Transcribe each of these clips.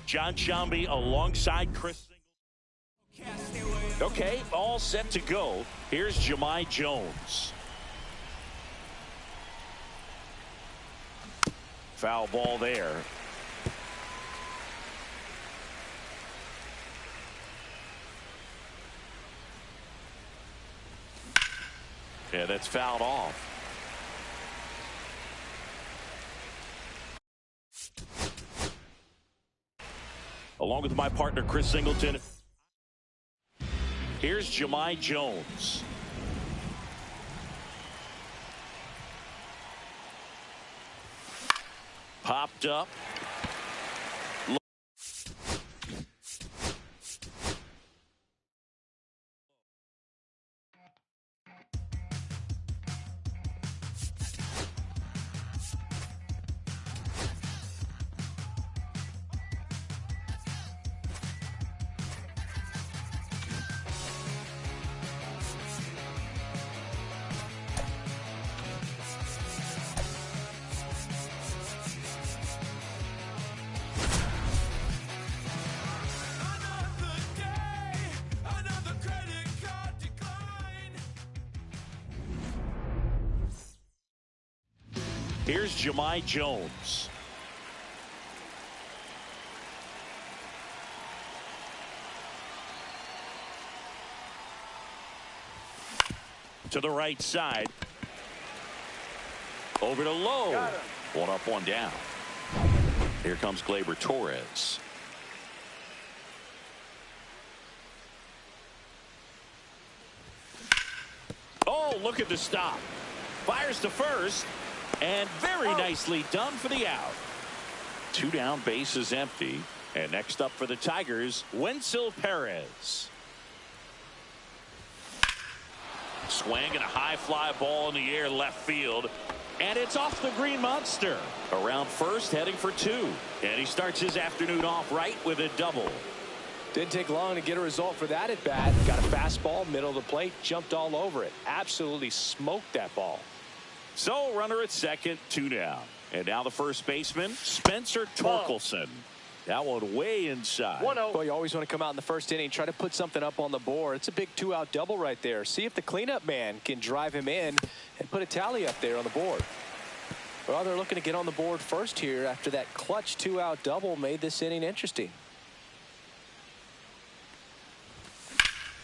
John Sciambi alongside Chris. Okay, all set to go. Here's Jahmai Jones. Foul ball there. Yeah, that's fouled off. Along with my partner, Chris Singleton. Here's Jahmai Jones. Popped up. Here's Jahmai Jones. To the right side. Over to Lowe. One up, one down. Here comes Gleyber Torres. Oh, look at the stop. Fires to first. And very nicely done for the out. 2 down, bases empty. And next up for the Tigers, Wenceel Perez. Swing and a high fly ball in the air left field. And it's off the Green Monster. Around first, heading for 2. And he starts his afternoon off right with a double. Didn't take long to get a result for that at bat. Got a fastball, middle of the plate, jumped all over it. Absolutely smoked that ball. So runner at second, 2 down. And now the first baseman, Spencer Torkelson. That one way inside. 1-0. Well, you always want to come out in the first inning, try to put something up on the board. It's a big 2-out double right there. See if the cleanup man can drive him in and put a tally up there on the board. Well, they're looking to get on the board first here after that clutch 2-out double made this inning interesting.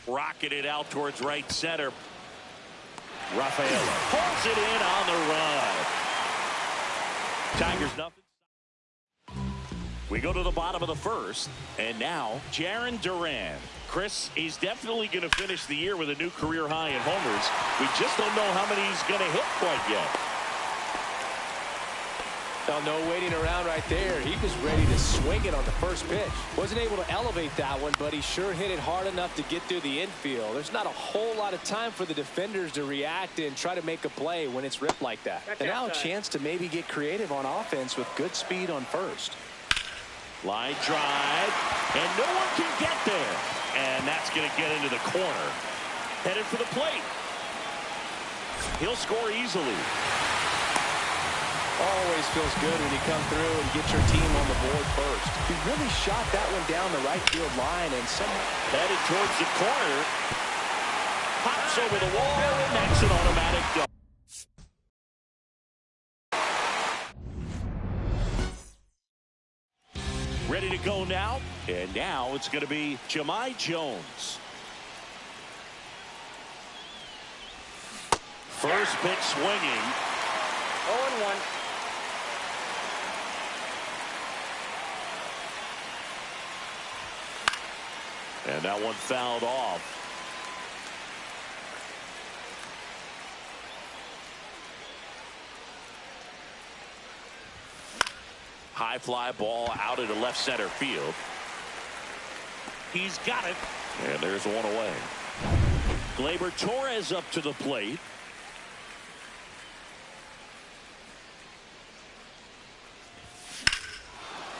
Rocketed out towards right center. Rafaela pulls it in on the run. Tigers nothing. We go to the bottom of the first, and now Jarren Duran. Chris, he's definitely going to finish the year with a new career high in homers. We just don't know how many he's going to hit quite yet. Now, no waiting around right there. He was ready to swing it on the first pitch. Wasn't able to elevate that one, but he sure hit it hard enough to get through the infield. There's not a whole lot of time for the defenders to react and try to make a play when it's ripped like that. And now a chance to maybe get creative on offense with good speed on first. Line drive, and no one can get there. And that's going to get into the corner. Headed for the plate. He'll score easily. Always feels good when you come through and get your team on the board first. He really shot that one down the right field line and somehow headed towards the corner. Pops over the wall, and that's an automatic double. Ready to go now. And now it's going to be Jahmai Jones. First pitch swinging. 0-1. And that one fouled off. High fly ball out into left center field. He's got it. And there's one away. Gleyber Torres up to the plate.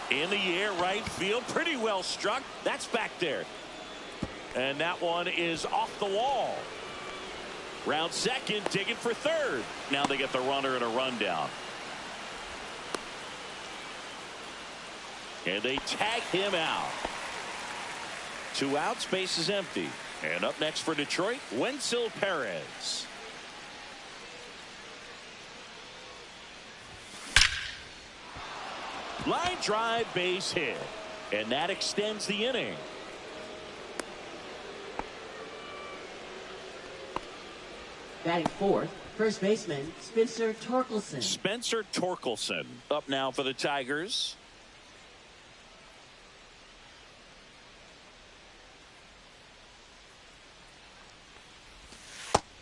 In the air, right field. Pretty well struck. That's back there. And that one is off the wall. Round second, digging for third. Now they get the runner and a rundown. And they tag him out. 2 outs, base is empty. And up next for Detroit, Wenceel Perez. Line drive, base hit. And that extends the inning. Batting fourth, first baseman Spencer Torkelson. Spencer Torkelson up now for the Tigers.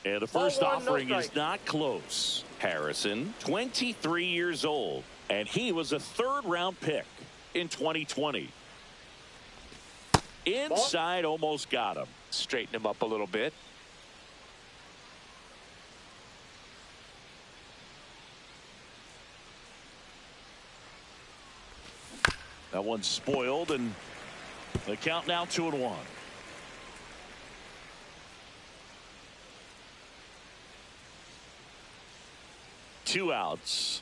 And the first offering is not close. Harrison, 23 years old, and he was a 3rd-round pick in 2020. Inside, almost got him. Straighten him up a little bit. That one's spoiled, and the count now 2-1. Two outs.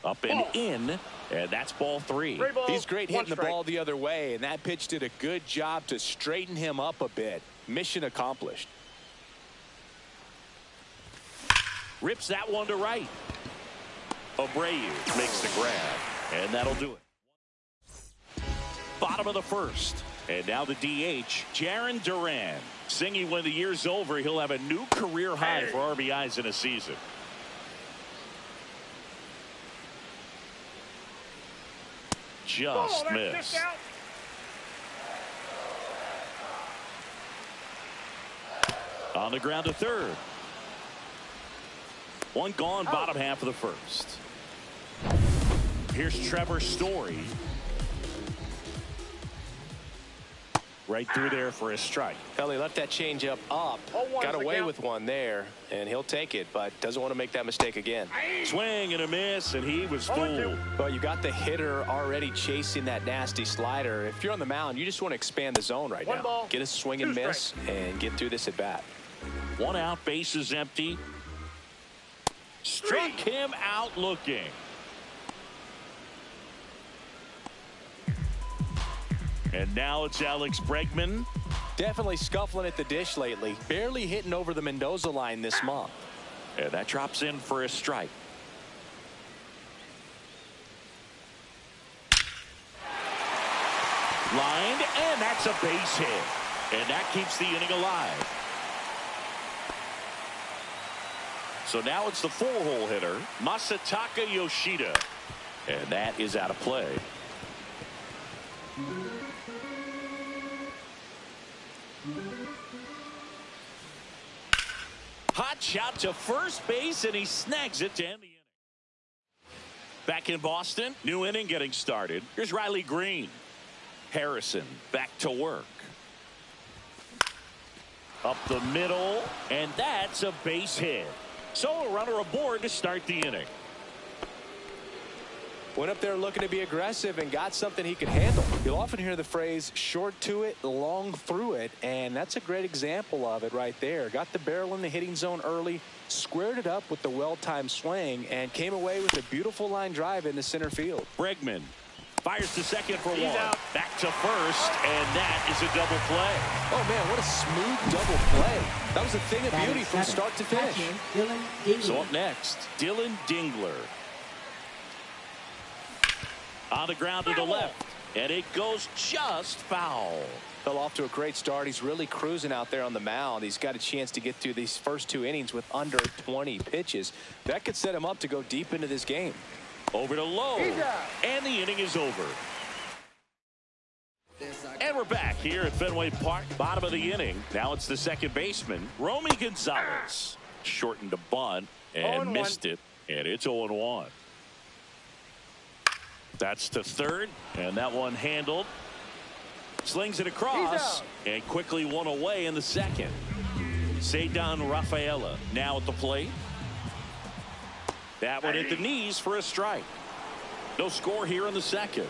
Up and in, and that's ball 3. He's great hitting the ball the other way, and that pitch did a good job to straighten him up a bit. Mission accomplished. Rips that one to right. Abreu makes the grab, and that'll do it. Bottom of the first, and now the DH, Jarren Duran. Singing when the year's over, he'll have a new career high for RBIs in a season. Just missed. On the ground to third. One gone, bottom half of the first. Here's Trevor Story. Right through there for a strike. Well, he left that changeup up. Got away with one there, and he'll take it, but doesn't want to make that mistake again. Swing and a miss, and he was fooled. Well, you got the hitter already chasing that nasty slider. If you're on the mound, you just want to expand the zone right now. Get a swing and miss and get through this at bat. 1 out, base is empty. Struck him out looking. And now it's Alex Bregman. Definitely scuffling at the dish lately. Barely hitting over the Mendoza line this month. And that drops in for a strike. Lined, and that's a base hit. And that keeps the inning alive. So now it's the 4-hole hitter, Masataka Yoshida. And that is out of play. Hot shot to first base, and he snags it to end the inning. Back in Boston, new inning getting started. Here's Riley Green. Harrison back to work. Up the middle, and that's a base hit. So a runner aboard to start the inning. Went up there looking to be aggressive and got something he could handle. You'll often hear the phrase short to it, long through it, and that's a great example of it right there. Got the barrel in the hitting zone early, squared it up with the well-timed swing, and came away with a beautiful line drive into center field. Bregman fires to second for one. Back to first, and that is a double play. Oh, man, what a smooth double play. That was a thing of beauty from start to finish. So up next, Dylan Dingler. On the ground to the left, and it goes just foul. Fell off to a great start. He's really cruising out there on the mound. He's got a chance to get through these first 2 innings with under 20 pitches. That could set him up to go deep into this game. Over to Lowe, and the inning is over. And we're back here at Fenway Park, bottom of the inning. Now it's the second baseman, Romy Gonzalez. Shortened a bunt and missed it, and it's 0-1. That's to third, and that one handled. Slings it across, and quickly one away in the second. Ceddanne Rafaela now at the plate. That one at the knees for a strike. No score here in the second.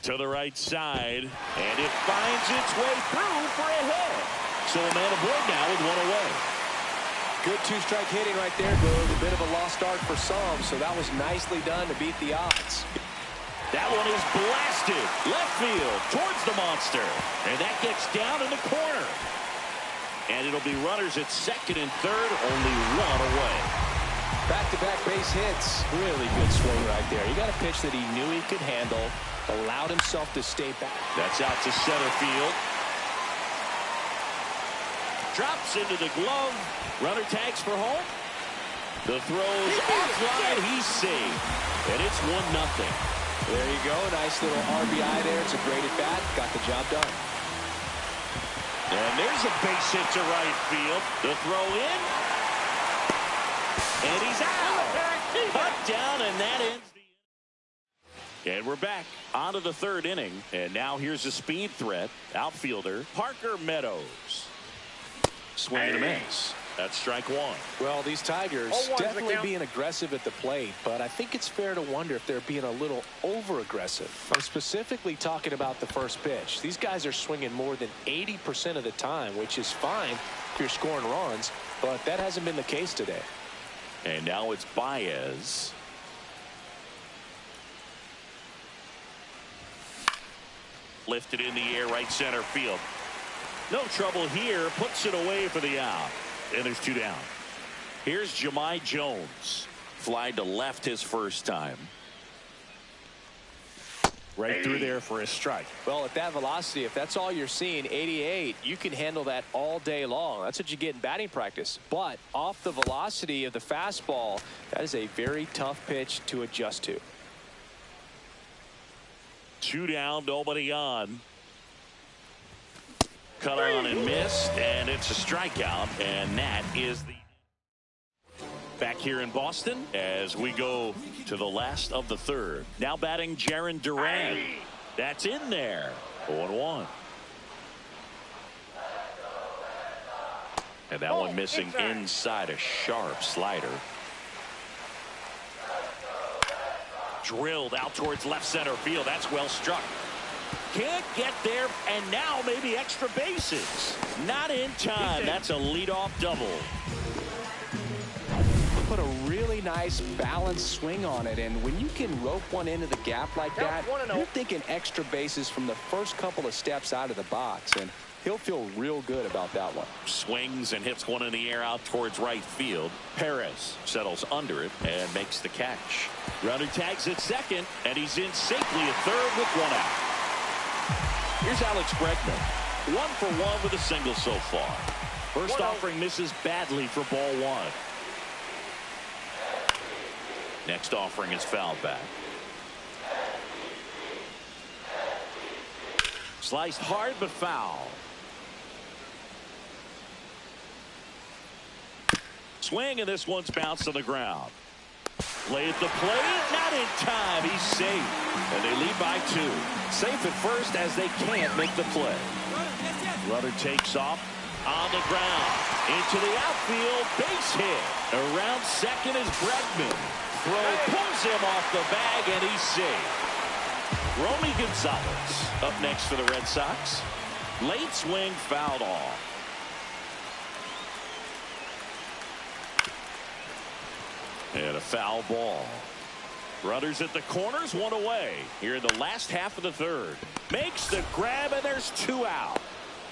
To the right side, and it finds its way through for a hit. So a man aboard now with one away. Good two-strike hitting right there, Boog. A bit of a lost start for some, so that was nicely done to beat the odds. That one is blasted left field towards the monster, and that gets down in the corner. And it'll be runners at second and third, only one away. Back-to-back base hits. Really good swing right there. He got a pitch that he knew he could handle, allowed himself to stay back. That's out to center field. Drops into the glove. Runner tags for home. The throw's offline. He's safe. And it's 1-0. There you go. Nice little RBI there. It's a great at-bat. Got the job done. And there's a base hit to right field. The throw in. And he's out. Cut down, and that ends the inning. And we're back onto the third inning. And now here's a speed threat. Outfielder Parker Meadows. Swing and a miss. That's strike one. Well, these Tigers definitely being aggressive at the plate, but I think it's fair to wonder if they're being a little over-aggressive. I'm specifically talking about the first pitch. These guys are swinging more than 80% of the time, which is fine if you're scoring runs, but that hasn't been the case today. And now it's Baez. Lifted in the air, right center field. No trouble here. Puts it away for the out. And there's two down. Here's Jahmai Jones. Fly to left his first time. Right through there for a strike. Well, at that velocity, if that's all you're seeing, 88, you can handle that all day long. That's what you get in batting practice. But off the velocity of the fastball, that is a very tough pitch to adjust to. Two down, nobody on. Cut on and missed, and it's a strikeout, and that is the back here in Boston as we go to the last of the third. Now batting Jarren Duran. That's in there. 0-1. And that one missing inside, a sharp slider. Drilled out towards left center field. That's well struck. Can't get there, and now maybe extra bases. Not in time. That's a leadoff double. Put a really nice balanced swing on it, and when you can rope one into the gap like that, you're thinking extra bases from the first couple of steps out of the box, and he'll feel real good about that one. Swings and hits one in the air out towards right field. Perez settles under it and makes the catch. Runner tags at second, and he's in safely at third with one out. Here's Alex Bregman. 1 for 1 with a single so far. First offering misses badly for ball one. Next offering is fouled back. Sliced hard but foul. Swing, and this one's bounced to the ground. Play at the plate, not in time. He's safe, and they lead by 2. Safe at first as they can't make the play. Runner takes off on the ground into the outfield, base hit. Around second is Bregman. Throw pulls him off the bag, and he's safe. Romy Gonzalez up next for the Red Sox. Late swing fouled off. And a foul ball. Runners at the corners, one away. Here in the last half of the third. Makes the grab, and there's 2 out.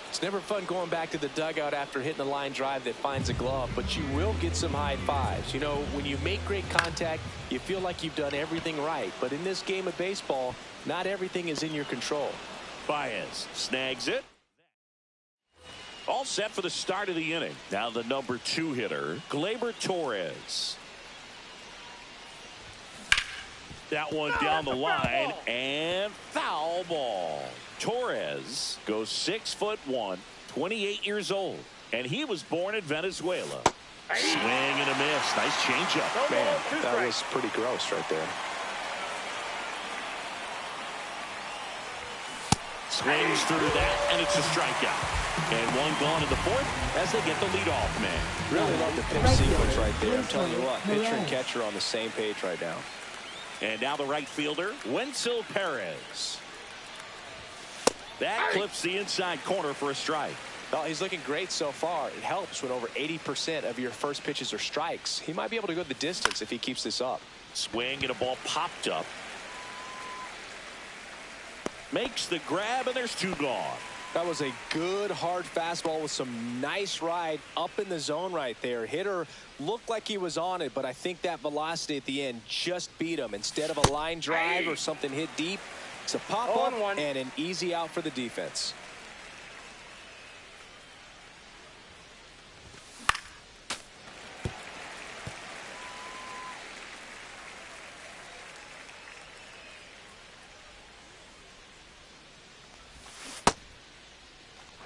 It's never fun going back to the dugout after hitting a line drive that finds a glove, but you will get some high fives. You know, when you make great contact, you feel like you've done everything right. But in this game of baseball, not everything is in your control. Baez snags it. All set for the start of the inning. Now the number 2 hitter, Gleyber Torres. That one down the line, and foul ball. Torres goes 6'1", 28 years old, and he was born in Venezuela. Swing and a miss. Nice changeup. Man, that was pretty gross right there. Swings through that, and it's a strikeout. And one gone in the fourth as they get the leadoff man. Really love the pitch sequence right there. I'm telling you what, pitcher and catcher on the same page right now. And now the right fielder, Wenzel Perez. That clips the inside corner for a strike. Well, he's looking great so far. It helps when over 80% of your first pitches are strikes. He might be able to go the distance if he keeps this up. Swing and a ball popped up. Makes the grab, and there's 2 gone. That was a good hard fastball with some nice ride up in the zone right there. Hitter looked like he was on it, but I think that velocity at the end just beat him. Instead of a line drive or something hit deep, it's a pop-up and an easy out for the defense.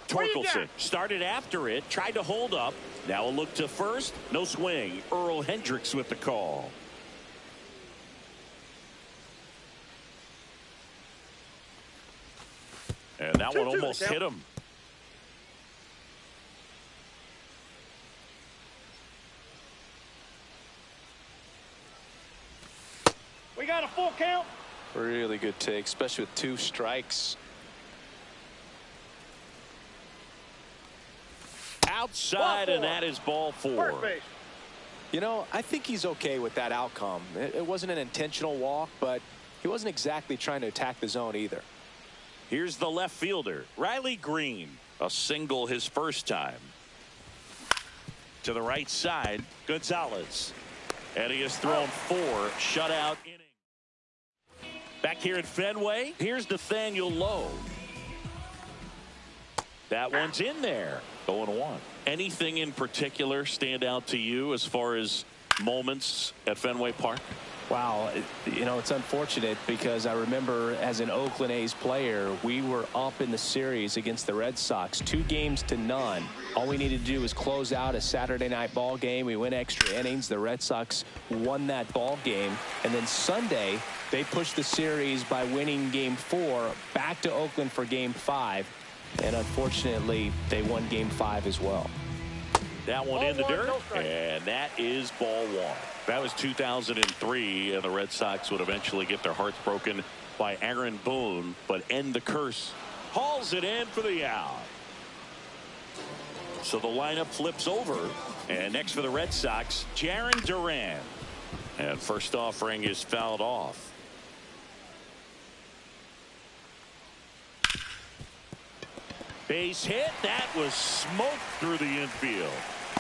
Torkelson started after it, tried to hold up. Now a look to first. No swing. Earl Hendricks with the call. And that one almost hit him. We got a full count. Really good take, especially with 2 strikes. Outside, and that is ball 4. You know, I think he's okay with that outcome. It wasn't an intentional walk, but he wasn't exactly trying to attack the zone either. Here's the left fielder, Riley Green. A single his first time. To the right side, Gonzalez. And he has thrown 4 shutout innings. Back here at Fenway, here's Nathaniel Lowe. That one's in there. 0-1. Anything in particular stand out to you as far as moments at Fenway Park? Wow, you know, it's unfortunate because I remember as an Oakland A's player, we were up in the series against the Red Sox, 2-0. All we needed to do was close out a Saturday night ball game. We went extra innings. The Red Sox won that ball game. And then Sunday, they pushed the series by winning Game 4 back to Oakland for Game 5. And unfortunately, they won Game 5 as well. That one in the dirt, and that is ball 1. That was 2003, and the Red Sox would eventually get their hearts broken by Aaron Boone, but end the curse. Hauls it in for the out. So the lineup flips over, and next for the Red Sox, Jarren Duran. And first offering is fouled off. Base hit. That was smoked through the infield.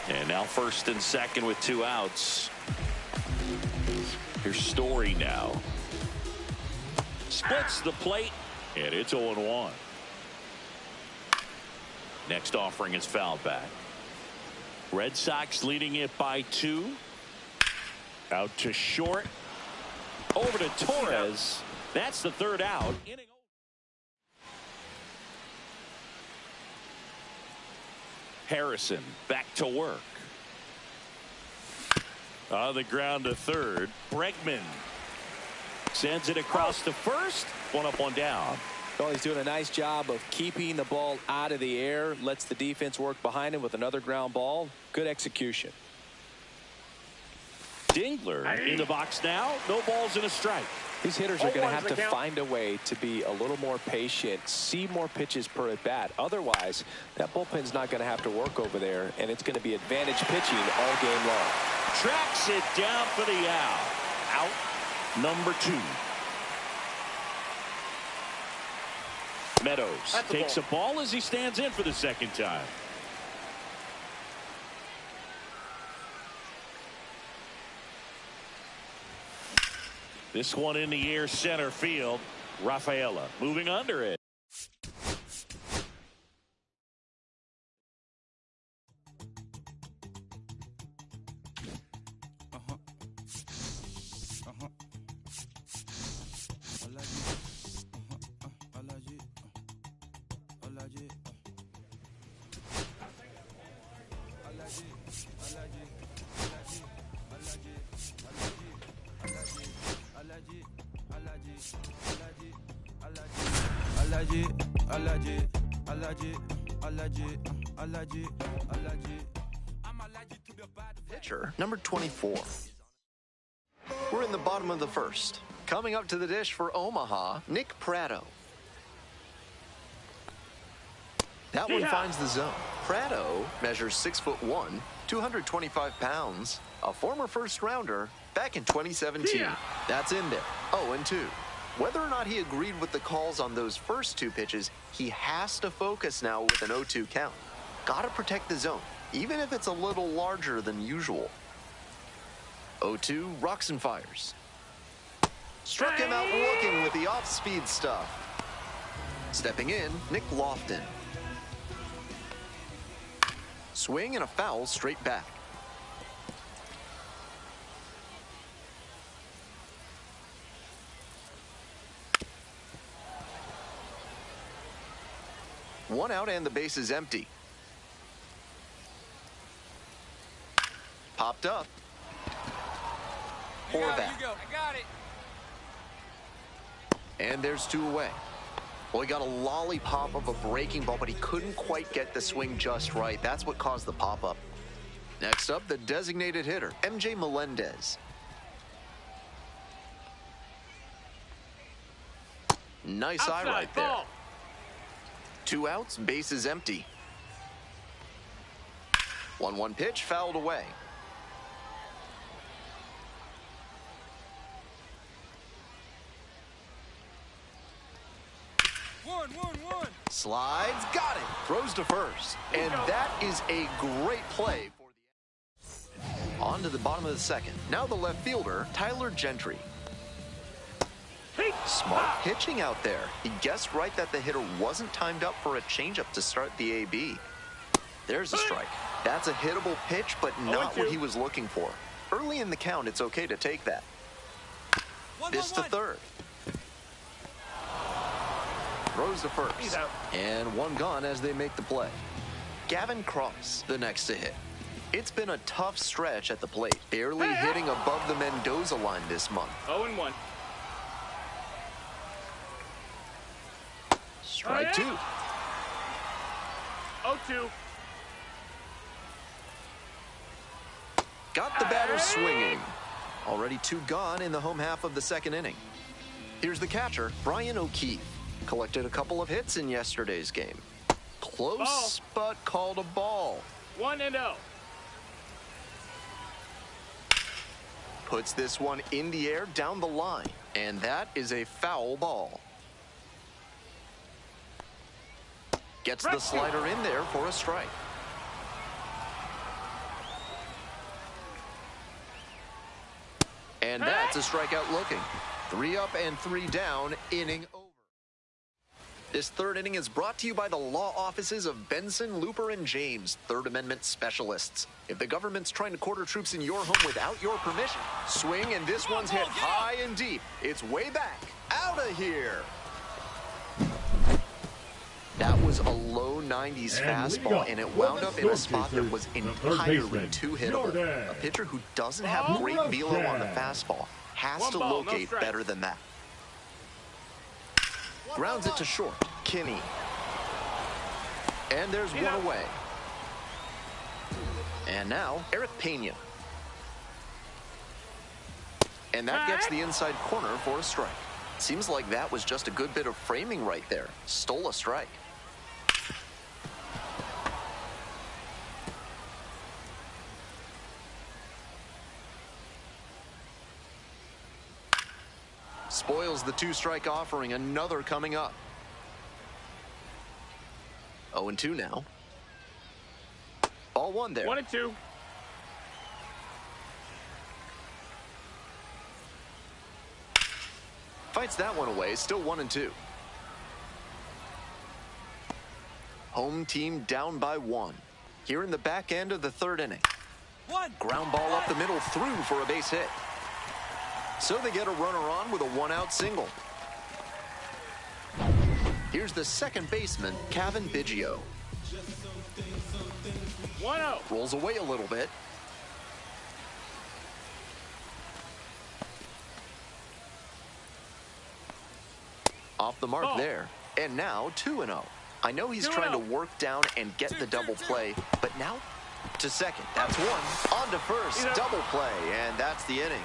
And now first and second with 2 outs. Here's Story now. Splits the plate, and it's 0-1. Next offering is fouled back. Red Sox leading it by 2. Out to short. Over to Torres. That's the 3rd out. Harrison back to work. On the ground to third. Bregman sends it across to first. 1 up, 1 down. Well, he's doing a nice job of keeping the ball out of the air. Lets the defense work behind him with another ground ball. Good execution. Dingler in the box now. No balls and a strike. These hitters are going to have to find a way to be a little more patient, see more pitches per at bat. Otherwise, that bullpen's not going to have to work over there, and it's going to be advantage pitching all game long. Tracks it down for the out. Out number 2. Meadows takes a ball as he stands in for the second time. This one in the air, center field. Rafaela moving under it. Pitcher number 24. We're in the bottom of the first. Coming up to the dish for Omaha, Nick Pratto. That one finds the zone. Prado measures 6'1", 225 pounds, a former first-rounder back in 2017. That's in there. 0-2. Whether or not he agreed with the calls on those first two pitches, he has to focus now with an 0-2 count. Gotta protect the zone, even if it's a little larger than usual. 0-2, rocks and fires. Struck him out looking with the off-speed stuff. Stepping in, Nick Lofton. Swing and a foul straight back. One out and the base is empty. Popped up. Horvath. I got it. And there's two away. Well, he got a lollipop of a breaking ball, but he couldn't quite get the swing just right. That's what caused the pop-up. Next up, the designated hitter, MJ Melendez. Nice eye right there. 2 outs, base is empty. 1-1 pitch, fouled away. One. Slides, got it. Throws to first. And that is a great play for the... On to the bottom of the second. Now the left fielder, Tyler Gentry. Smart pitching out there. He guessed right that the hitter wasn't timed up for a changeup to start the AB. There's a strike. That's a hittable pitch, but not what he was looking for. Early in the count, it's okay to take that. This to third. Throws to first. And one gone as they make the play. Gavin Cross, the next to hit. It's been a tough stretch at the plate. Barely hitting above the Mendoza line this month. 0-1. Strike two. 0-2. Got the batter swinging. Already 2 gone in the home half of the second inning. Here's the catcher, Brian O'Keefe. Collected a couple of hits in yesterday's game. Close, but called a ball. 1-0. Puts this one in the air down the line. And that is a foul ball. Gets the slider in there for a strike. And that's a strikeout looking. 3 up and 3 down, inning over. This third inning is brought to you by the law offices of Benson, Looper, and James, Third Amendment specialists. If the government's trying to quarter troops in your home without your permission, swing, and this one's hit high and deep. It's way back. Out of here. That was a low 90s fastball, and it wound up in a spot that was entirely too hittable. A pitcher who doesn't have great velo on the fastball has to locate better than that. Grounds it to short. Kinney. And there's one away. And now, Eric Pena. And that gets the inside corner for a strike. Seems like that was just a good bit of framing right there. Stole a strike. Spoils the 2-strike offering. Another coming up. 0-2 now. Ball 1 there. 1-2. Fights that one away. Still 1-2. Home team down by 1. Here in the back end of the third inning. Ground ball up the middle, through for a base hit. So they get a runner on with a 1-out single. Here's the second baseman, Cavan Biggio. 1-0. Rolls away a little bit. Off the mark there. And now 2-0. I know he's trying to work down and get the double play, but now to second. That's one. On to first. Double play, and that's the inning.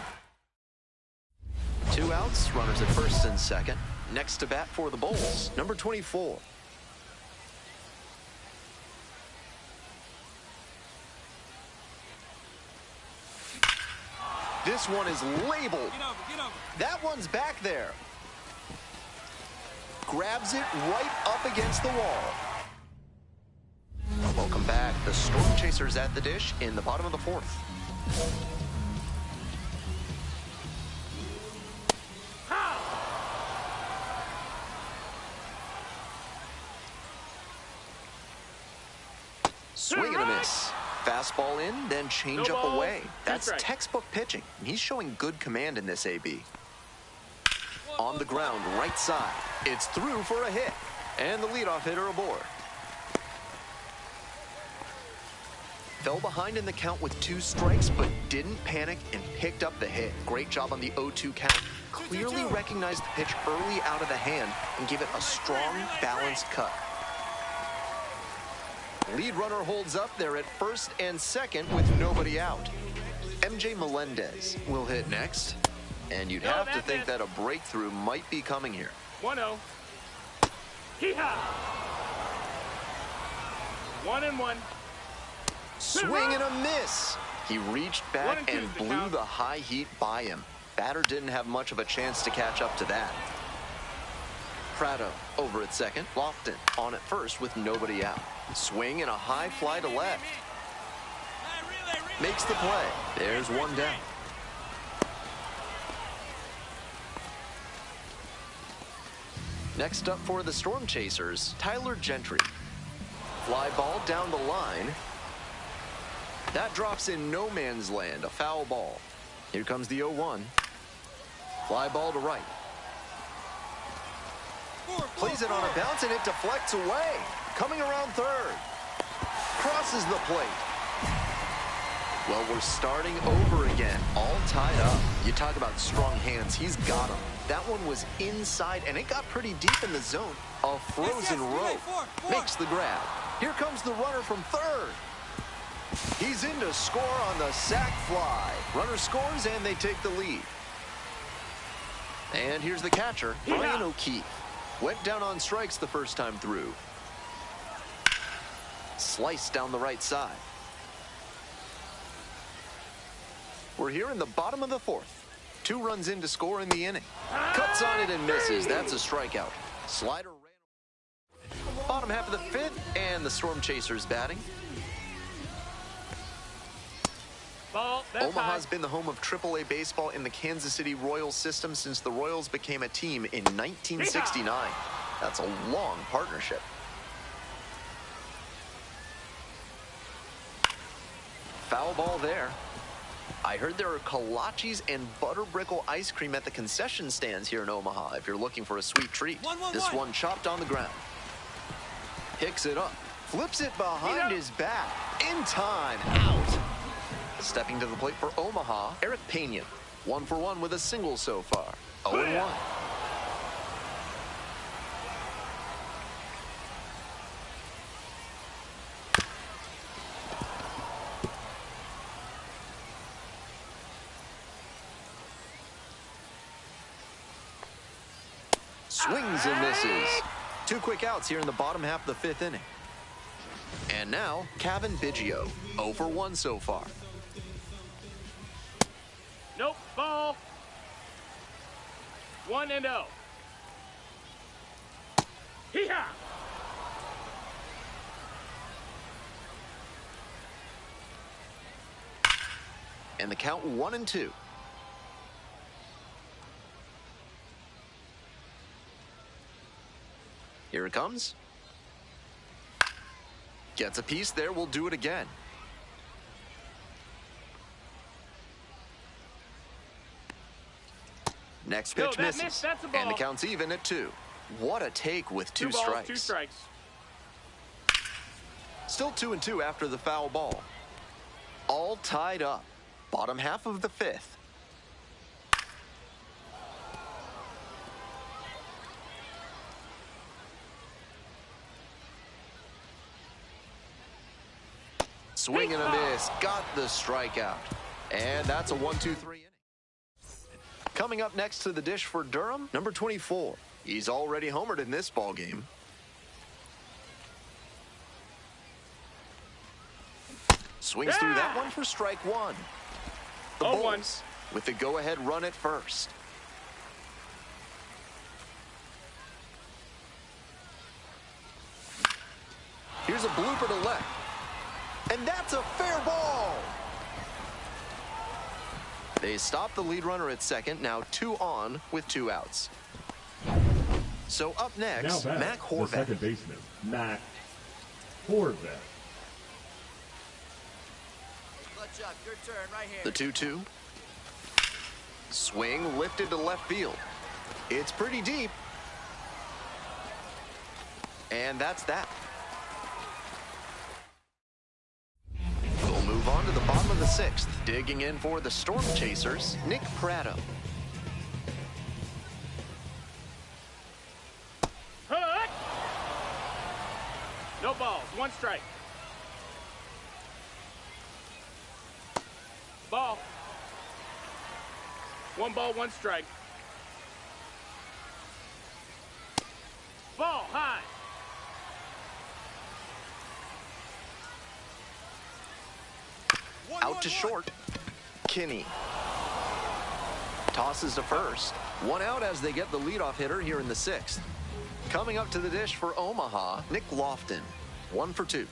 2 outs, runners at first and second. Next to bat for the Bulls, number 24. This one is labeled. That one's back there. Grabs it right up against the wall. Welcome back. The Storm Chasers at the dish in the bottom of the fourth. Swing and a miss. Fastball in, then change up away. That's textbook pitching. He's showing good command in this AB. On the ground, right side. It's through for a hit. And the leadoff hitter aboard. Fell behind in the count with 2 strikes, but didn't panic and picked up the hit. Great job on the 0-2 count. Clearly recognized the pitch early out of the hand and gave it a strong, balanced cut. Lead runner holds up there at first and second with nobody out. MJ Melendez will hit next. And you'd have to think that a breakthrough might be coming here. 1-0. Hee-haw! 1-1. Swing and a miss. He reached back and blew the high heat by him. Batter didn't have much of a chance to catch up to that. Prado over at second. Lofton on at first with nobody out. Swing and a high fly to left. Makes the play. There's one down. Next up for the Storm Chasers, Tyler Gentry. Fly ball down the line. That drops in no man's land, a foul ball. Here comes the 0-1. Fly ball to right. Plays it on a bounce and it deflects away. Coming around third. Crosses the plate. Well, we're starting over again, all tied up. You talk about strong hands, he's got them. That one was inside, and it got pretty deep in the zone. A frozen rope makes the grab. Here comes the runner from third. He's in to score on the sac fly. Runner scores, and they take the lead. And here's the catcher, Brian O'Keefe. Went down on strikes the first time through. Sliced down the right side. We're here in the bottom of the fourth. 2 runs in to score in the inning. Cuts on it and misses. That's a strikeout. Slider ran. Bottom half of the fifth, and the Storm Chasers batting. Omaha's been the home of AAA baseball in the Kansas City Royals system since the Royals became a team in 1969. That's a long partnership. Foul ball there. I heard there are kolaches and butter brickle ice cream at the concession stands here in Omaha if you're looking for a sweet treat. This one chopped on the ground. Picks it up. Flips it behind his back. In time. Out. Stepping to the plate for Omaha, Eric Pena. 1 for 1 with a single so far. 0-1. Swings and misses. 2 quick outs here in the bottom half of the fifth inning. And now, Cavan Biggio. 0 for 1 so far. Nope, ball. 1-0. Hee-haw! And the count 1-2. Here it comes. Gets a piece there. We'll do it again. Next pitch misses. And the count's even at 2. What a take with 2 strikes. 2 strikes. Still 2-2 after the foul ball. All tied up. Bottom half of the fifth. Swing and a miss. Got the strikeout. And that's a 1-2-3 inning. Coming up next to the dish for Durham, number 24. He's already homered in this ball game. Swings through that one for strike 1. The Bulls with the go-ahead run at first. Here's a blooper to left. And that's a fair ball. They stop the lead runner at second. Now 2 on with 2 outs. So up next, Matt Horvath. The second baseman, Matt Horvath. Your turn right here. The 2-2. Swing lifted to left field. It's pretty deep. And that's that. We'll move on to the bottom of the 6th. Digging in for the Storm Chasers, Nick Pratto. Hut! No balls, 1 strike. Ball. 1 ball, 1 strike. Ball high. Out to short. Kinney tosses to first. 1 out as they get the leadoff hitter here in the 6th. Coming up to the dish for Omaha, Nick Lofton. 1 for 2.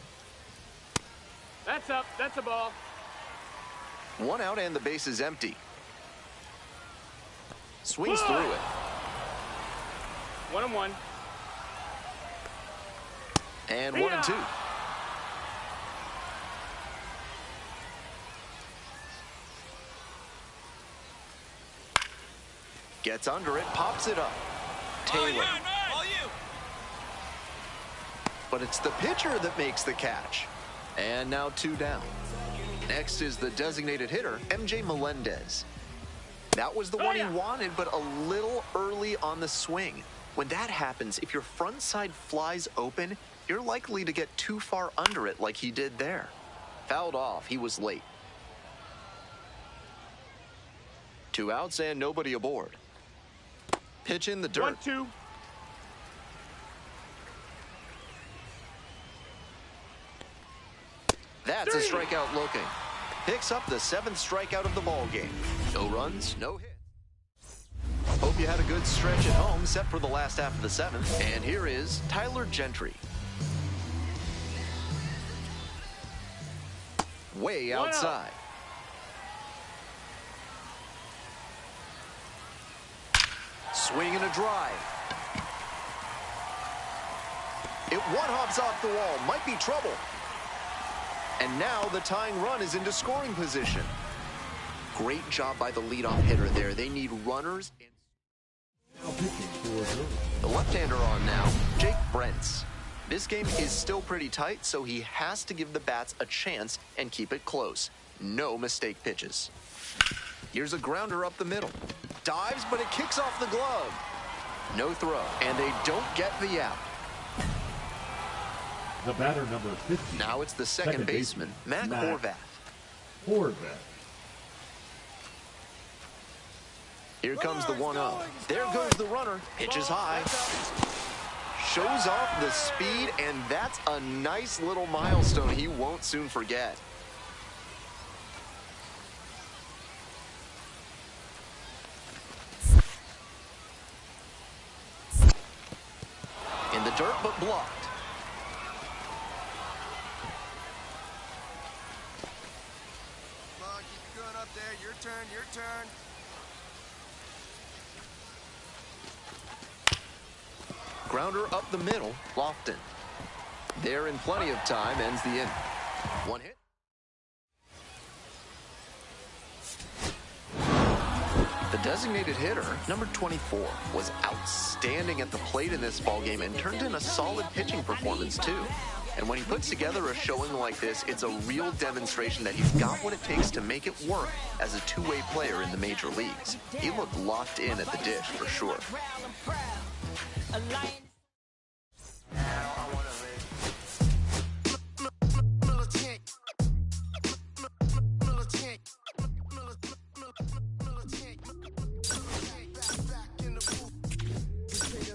That's up. That's a ball. 1 out and the base is empty. Swings through it. 1-1. And 1-2. Gets under it, pops it up. Taylor. All you. But it's the pitcher that makes the catch. And now 2 down. Next is the designated hitter, MJ Melendez. That was the one he wanted, but a little early on the swing. When that happens, if your front side flies open, you're likely to get too far under it like he did there. Fouled off, he was late. 2 outs and nobody aboard. Pitch in the dirt. 1-2. That's a strikeout looking. Picks up the 7th strikeout of the ball game. No runs, no hits. Hope you had a good stretch at home, set for the last half of the 7th. And here is Tyler Gentry. Way outside. Swing and a drive. It one-hops off the wall. Might be trouble. And now the tying run is into scoring position. Great job by the leadoff hitter there. They need runners. The left-hander on now, Jake Brentz. This game is still pretty tight, so he has to give the bats a chance and keep it close. No mistake pitches. Here's a grounder up the middle. Dives, but it kicks off the glove. No throw, and they don't get the out. The batter, number 50. Now it's the second baseman, Matt Horvath. Here comes the 1-0. There goes the runner. Pitches high. Shows off the speed, and that's a nice little milestone he won't soon forget. In the dirt, but blocked. Come on, keep going up there. Your turn, your turn. Grounder up the middle, Lofton. There in plenty of time, ends the inning. 1 hit. The designated hitter, number 24, was outstanding at the plate in this ballgame and turned in a solid pitching performance too. And when he puts together a showing like this, it's a real demonstration that he's got what it takes to make it work as a two-way player in the major leagues. He looked locked in at the dish for sure.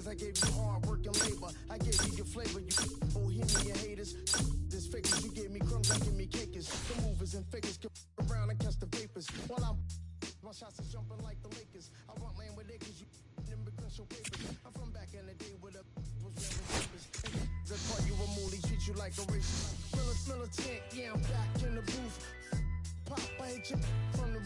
I gave you hard work and labor. I gave you your flavor. You bohemian haters. This fakers. You gave me crumbs. I give me cakers. The movers and fakers come around and catch the vapors. While I'm My shots is jumping like the Lakers. I want land with acres, you immigrants show papers. I'm from back in the day where the was wearing papers. The call you a moolie, treat you like a racist. Militant, yeah, I'm back in the booth. Pop, I hit you from the